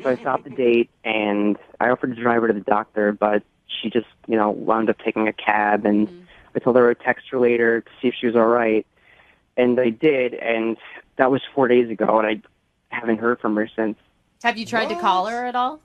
I stopped the date and I offered to drive her to the doctor, but she just wound up taking a cab, and I told her I would text her later to see if she was all right, and I did, and that was 4 days ago, and I haven't heard from her since. Have you tried to call her at all?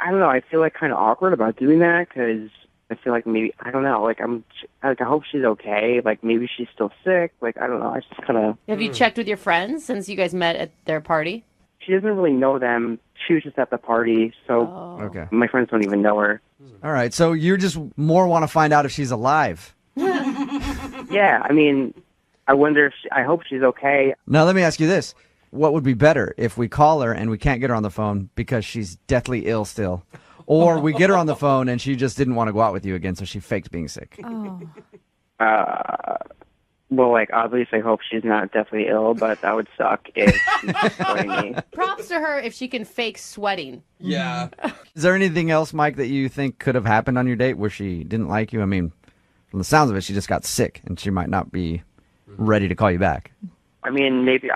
I don't know. I feel like kind of awkward about doing that because I feel like maybe I don't know. Like I hope she's okay. Like maybe she's still sick. Like I don't know. I just kind of. Have you checked with your friends since you guys met at their party? She doesn't really know them. She was just at the party, so Okay. my friends don't even know her. All right, so you just more want to find out if she's alive. Yeah, I mean, I wonder if I hope she's okay. Now, let me ask you this. What would be better if we call her and we can't get her on the phone because she's deathly ill still? Or we get her on the phone and she just didn't want to go out with you again, so she faked being sick. Oh. Well, like obviously, I hope she's not deathly ill, but that would suck if she's sweating me. Props to her if she can fake sweating. Yeah. Is there anything else, Mike, that you think could have happened on your date where she didn't like you? I mean, from the sounds of it, she just got sick and she might not be ready to call you back. I mean, maybe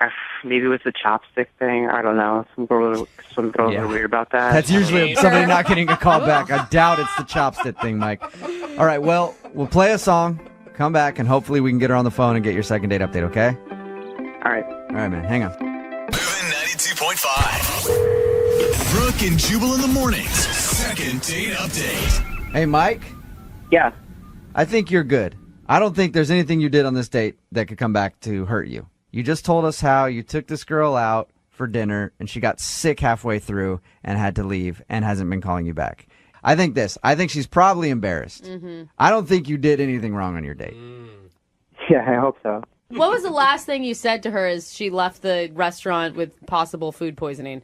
maybe it was the chopstick thing. I don't know. Some girls are weird about that. That's usually somebody not getting a call back. I doubt it's the chopstick thing, Mike. All right, well, we'll play a song, come back, and hopefully we can get her on the phone and get your second date update, okay? All right. All right, man. Hang on. Moving 92.5. Brooke and Jubal in the mornings. Second date update. Hey, Mike? Yeah. I think you're good. I don't think there's anything you did on this date that could come back to hurt you. You just told us how you took this girl out for dinner and she got sick halfway through and had to leave and hasn't been calling you back. I think she's probably embarrassed. Mm-hmm. I don't think you did anything wrong on your date. Yeah, I hope so. What was the last thing you said to her as she left the restaurant with possible food poisoning?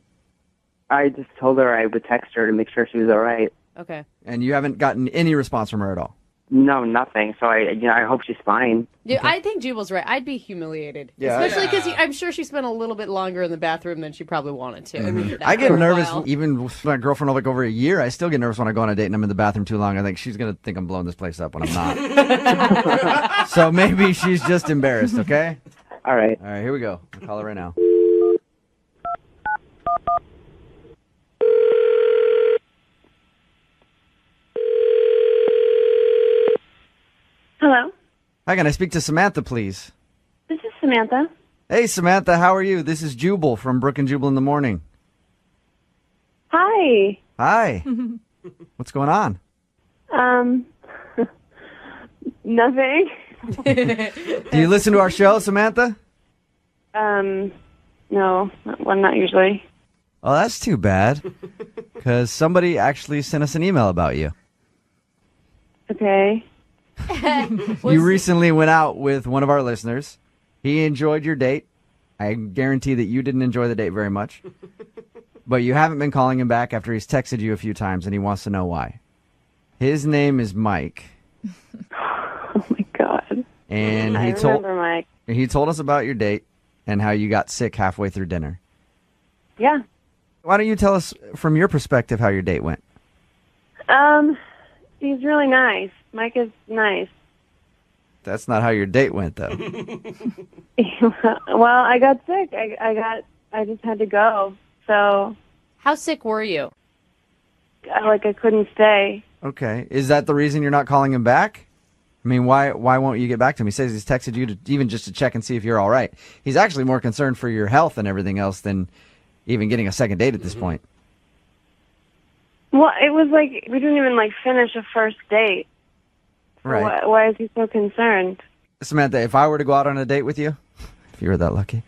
I just told her I would text her to make sure she was all right. Okay. And you haven't gotten any response from her at all? No, nothing. So I hope she's fine. Yeah, I think Jubal's right. I'd be humiliated. Yeah. Especially because I'm sure she spent a little bit longer in the bathroom than she probably wanted to. Mm-hmm. I get nervous even with my girlfriend like over a year. I still get nervous when I go on a date and I'm in the bathroom too long. I think she's going to think I'm blowing this place up when I'm not. So maybe she's just embarrassed, okay? All right. All right, here we go. I'll call her right now. Hello, Hi, can I speak to Samantha, please? this is Samantha. Hey, Samantha, how are you? This is Jubal from Brooke and Jubal in the morning. Hi. Hi. What's going on? Nothing. Do you listen to our show, Samantha? No, not usually. Oh, that's too bad. Because somebody actually sent us an email about you. Okay. You recently went out with one of our listeners. He enjoyed your date. I guarantee that you didn't enjoy the date very much. But you haven't been calling him back after he's texted you a few times, and he wants to know why. His name is Mike. Oh my God. And I remember Mike. he told us about your date and how you got sick halfway through dinner. Yeah. Why don't you tell us from your perspective how your date went? He's really nice. Mike is nice. That's not how your date went, though. Well, I got sick. I just had to go. So. How sick were you? I couldn't stay. Okay. Is that the reason you're not calling him back? I mean, why won't you get back to him? He says he's texted you to even just to check and see if you're all right. He's actually more concerned for your health and everything else than even getting a second date at this point. Well, it was like we didn't even finish a first date. So Right. Why is he so concerned? Samantha, if I were to go out on a date with you, if you were that lucky,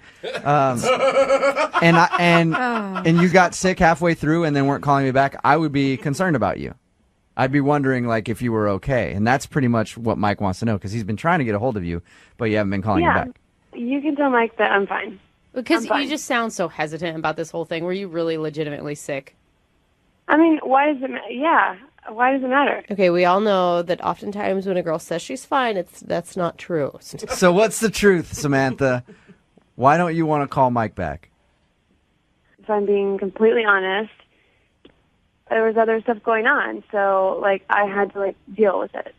and you got sick halfway through and then weren't calling me back, I would be concerned about you. I'd be wondering if you were okay, and that's pretty much what Mike wants to know because he's been trying to get a hold of you, but you haven't been calling him back. You can tell Mike that I'm fine. Because I'm fine. you just sound so hesitant about this whole thing. Were you really legitimately sick? I mean, why does it matter? Yeah, why does it matter? Okay, we all know that oftentimes when a girl says she's fine, that's not true. So what's the truth, Samantha? Why don't you want to call Mike back? If I'm being completely honest, there was other stuff going on, so I had to deal with it.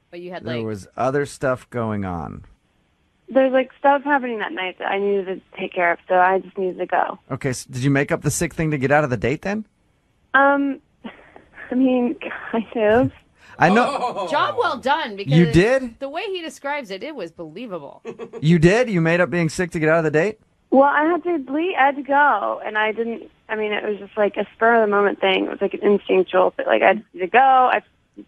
But you had There was other stuff going on. There's stuff happening that night that I needed to take care of, so I just needed to go. Okay, so did you make up the sick thing to get out of the date then? I mean, kind of. I know. Job well done. Because You did? The way he describes it, it was believable. You did? You made up being sick to get out of the date? Well, I had to leave. I had to go, and I didn't. I mean, it was just a spur of the moment thing. It was an instinctual. But I had to go. I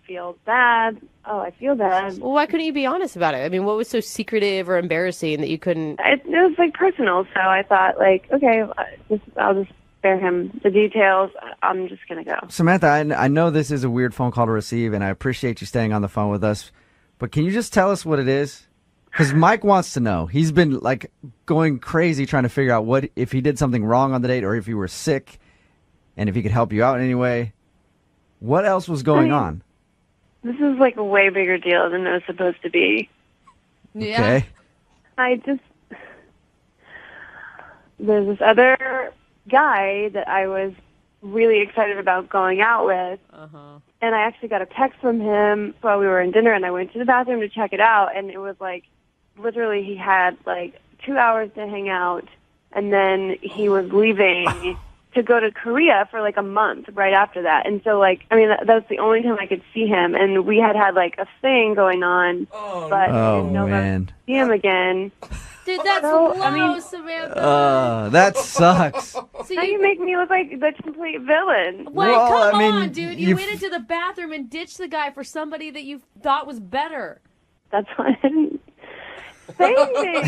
feel bad. Oh, I feel bad. Well, why couldn't you be honest about it? I mean, what was so secretive or embarrassing that you couldn't? It was personal, so I thought okay, I'll just spare him the details. I'm just gonna go. Samantha, I know this is a weird phone call to receive, and I appreciate you staying on the phone with us, but can you just tell us what it is? Because Mike wants to know. He's been going crazy trying to figure out what if he did something wrong on the date or if you were sick and if he could help you out in any way. What else was going on? This is a way bigger deal than it was supposed to be. Yeah. Okay. There's this other guy that I was really excited about going out with. And I actually got a text from him while we were in dinner, and I went to the bathroom to check it out, and it was literally he had 2 hours to hang out and then he was leaving to go to Korea for like a month right after that. And so like, I mean, that's the only time I could see him. And we had like a thing going on, but I didn't know if I would see him again. Dude, that's low, Samantha. That sucks. So now you make me look like the complete villain. Well, come on, dude. You went into the bathroom and ditched the guy for somebody that you thought was better. That's why I didn't say anything.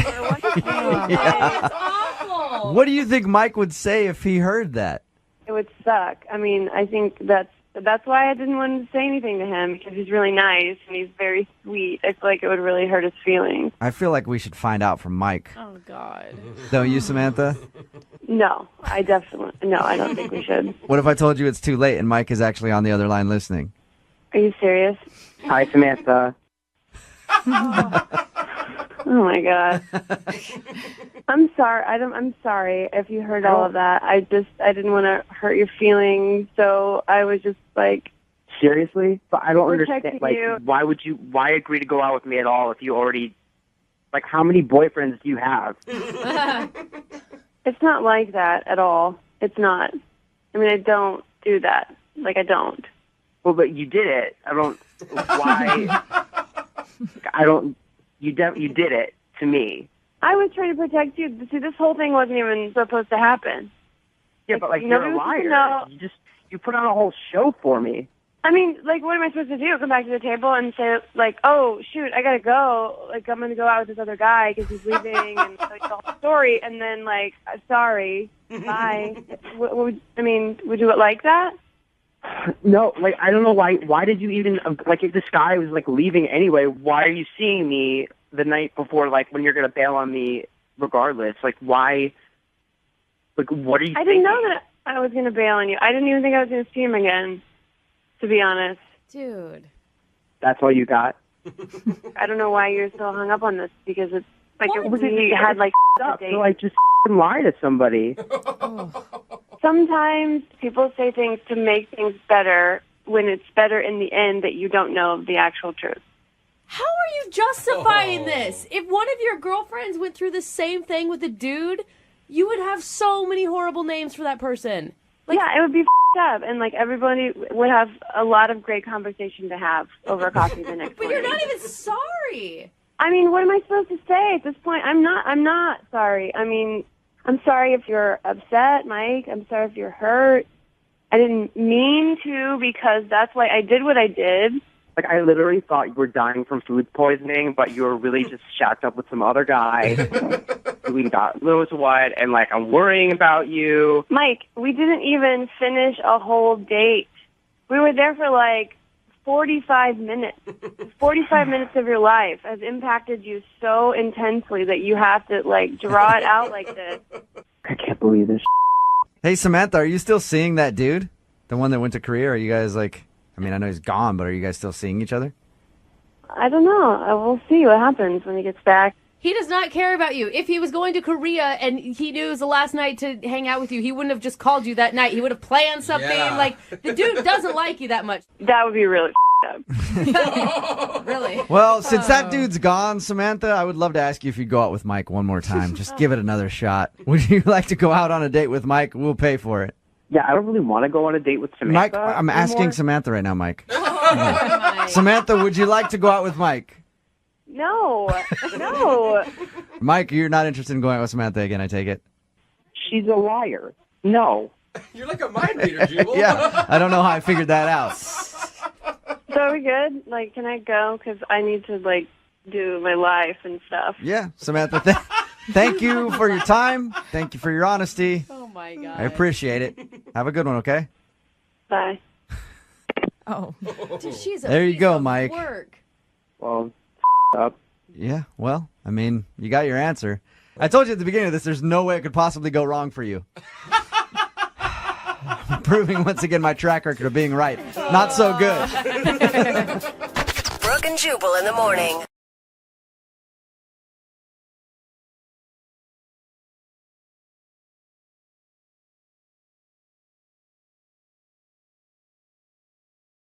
It's awful. What do you think Mike would say if he heard that? It would suck. I mean, I think that's why I didn't want to say anything to him, because he's really nice and he's very sweet. I feel like it would really hurt his feelings. I feel like we should find out from Mike. Oh, God. Don't you, Samantha? No, I don't think we should. What if I told you it's too late and Mike is actually on the other line listening? Are you serious? Hi, Samantha. Oh my God. I'm sorry. I'm sorry if you heard all of that. I didn't want to hurt your feelings, so I was just like. Seriously? But I don't understand. Protecting Like, you. why agree to go out with me at all if you already, like, how many boyfriends do you have? It's not like that at all. It's not. I mean, I don't do that. Like, I don't. Well, but you did it. I don't. Why? I don't. You did it to me. I was trying to protect you. See, this whole thing wasn't even supposed to happen. Yeah, but like, you're nobody a was supposed to liar. know. You put on a whole show for me. I mean, like, what am I supposed to do? Come back to the table and say, like, oh, shoot, I gotta go. Like, I'm gonna go out with this other guy because he's leaving, and like the whole story, and then like, sorry, bye. Would you like that? No, like, I don't know why. Why did you even like? If this guy was like leaving anyway, why are you seeing me the night before? Like, when you're gonna bail on me, regardless. Like, why? Like, what are you? I didn't know that I was gonna bail on you. I didn't even think I was gonna see him again. To be honest, dude. That's all you got? I don't know why you're so hung up on this, because it's like we had like a date. So, like, just lie to somebody. Sometimes people say things to make things better when it's better in the end that you don't know the actual truth. How are you justifying this? If one of your girlfriends went through the same thing with a dude, you would have so many horrible names for that person. Like, yeah, it would be up, and like everybody would have a lot of great conversation to have over coffee the next but morning. you're not even sorry. I mean, what am I supposed to say at this point? I'm not sorry. I mean, I'm sorry if you're upset, Mike. I'm sorry if you're hurt. I didn't mean to, because that's why I did what I did. Like, I literally thought you were dying from food poisoning, but you were really just shacked up with some other guy doing God knows what, and, like, I'm worrying about you. Mike, we didn't even finish a whole date. We were there for, like, 45 minutes. 45 minutes of your life has impacted you so intensely that you have to, like, draw it out like this. I can't believe this. Hey, Samantha, are you still seeing that dude? The one that went to Korea? Are you guys, like... I mean, I know he's gone, but are you guys still seeing each other? I don't know. We'll see what happens when he gets back. He does not care about you. If he was going to Korea and he knew it was the last night to hang out with you, he wouldn't have just called you that night. He would have planned something. Yeah. Like, the dude doesn't like you that much. That would be really up. Really? Well, since that dude's gone, Samantha, I would love to ask you if you'd go out with Mike one more time. Just give it another shot. Would you like to go out on a date with Mike? We'll pay for it. Yeah, I don't really want to go on a date with Samantha. Mike, I'm asking anymore. Samantha right now, Mike. Mike. Samantha, would you like to go out with Mike? No. Mike, you're not interested in going out with Samantha again, I take it? She's a liar. No. You're like a mind reader, Jubal. Yeah, I don't know how I figured that out. So are we good? Like, can I go? Because I need to, like, do my life and stuff. Yeah, Samantha, thank you for your time. Thank you for your honesty. Oh, my God. I appreciate it. Have a good one, okay? Bye. Oh. Dude, she's a There you piece go, of Mike. Work. Well, up. Yeah, well, I mean, you got your answer. I told you at the beginning of this, there's no way it could possibly go wrong for you. Proving once again my track record of being right. Not so good. Brooke and Jubal in the morning.